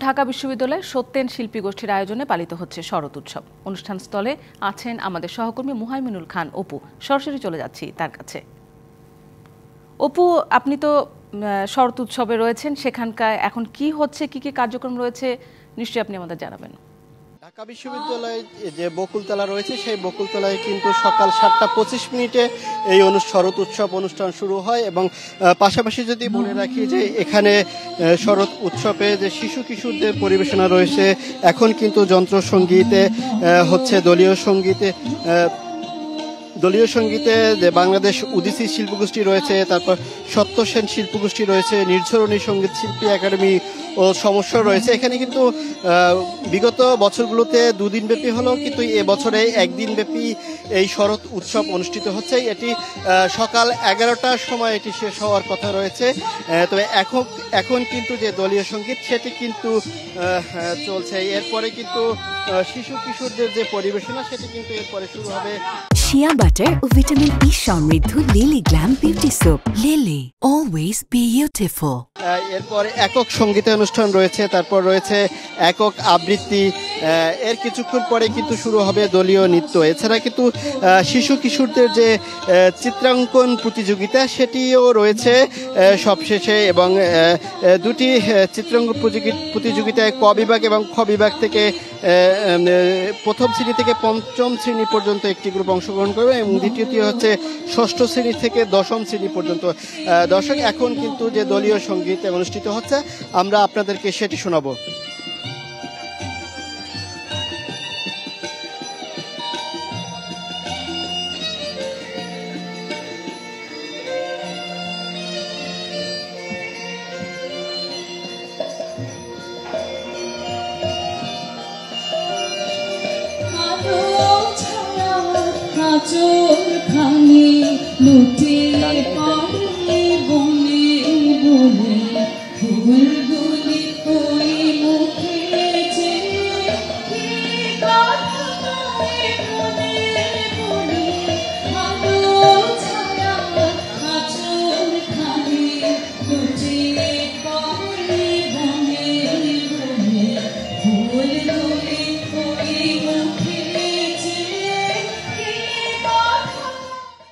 ঢাকা বিশ্ববিদ্যালয়ের সত্যেন শিল্পী গোষ্ঠীর আয়োজনে পালিত হচ্ছে শরৎ উৎসব। অনুষ্ঠান স্থলে আছেন আমাদের সহকর্মী মুহাইমিনুল খান অপু। সরাসরি চলে যাচ্ছি তার কাছে। অপু, আপনি তো শরৎ উৎসবে রয়েছেন, সেখানকার এখন কি হচ্ছে, কি কি কার্যক্রম রয়েছে নিশ্চয়ই আপনি আমাদের জানাবেন। ঢাকা বিশ্ববিদ্যালয়ে যে বকুলতলা রয়েছে সেই বকুলতলায় কিন্তু সকাল 7:25 এই শরৎ উৎসব অনুষ্ঠান শুরু হয় এবং পাশাপাশি যদি বলে রাখি যে এখানে শরৎ উৎসবে যে শিশু কিশোরদের পরিবেশনা রয়েছে, এখন কিন্তু যন্ত্রসঙ্গীতে হচ্ছে দলীয় সঙ্গীতে যে বাংলাদেশ উদিসি শিল্পগোষ্ঠী রয়েছে, তারপর সত্যসেন শিল্পগোষ্ঠী রয়েছে, নির্ঝরণী সঙ্গীত শিল্পী একাডেমি ও সমস্যা রয়েছে। এখানে কিন্তু বিগত বছরগুলোতে 2 দিন ব্যাপী হলো, কিন্তু এবছরে 1 দিন ব্যাপী এই শরৎ উৎসব অনুষ্ঠিত হচ্ছে। এটি সকাল 11টার সময় এটি শেষ হওয়ার কথা রয়েছে। তবে এখন কিন্তু যে দলীয় সঙ্গীত সেটি কিন্তু চলছে। এরপরে কিন্তু শিশু কিশোরদের যে পরিবেশনা সেটি কিন্তু এরপরে শুরু হবে। শিয়া বাটার ও ভিটামিন ই সমৃদ্ধ lily glam beauty soap. Lily, always beautiful. এরপর একক সঙ্গীত অনুষ্ঠান রয়েছে, তারপর রয়েছে একক আবৃত্তি। এর কিছুক্ষণ পরে কিন্তু শুরু হবে দলীয় নৃত্য। এছাড়া কিন্তু শিশু কিশোরদের যে চিত্রাঙ্কন প্রতিযোগিতা সেটিও রয়েছে সবশেষে, এবং 2টি চিত্রাঙ্কন প্রতিযোগিতায় ক বিভাগ এবং খ বিভাগ থেকে প্রথম শ্রেণী থেকে 5ম শ্রেণী পর্যন্ত একটি গ্রুপ অংশগ্রহণ করবে এবং দ্বিতীয়টি হচ্ছে 6ষ্ঠ শ্রেণী থেকে 10ম শ্রেণী পর্যন্ত। দর্শক, এখন কিন্তু যে দলীয় সঙ্গীত অনুষ্ঠিত হচ্ছে আমরা আপনাদেরকে সেটি শোনাবো। খানি লুটে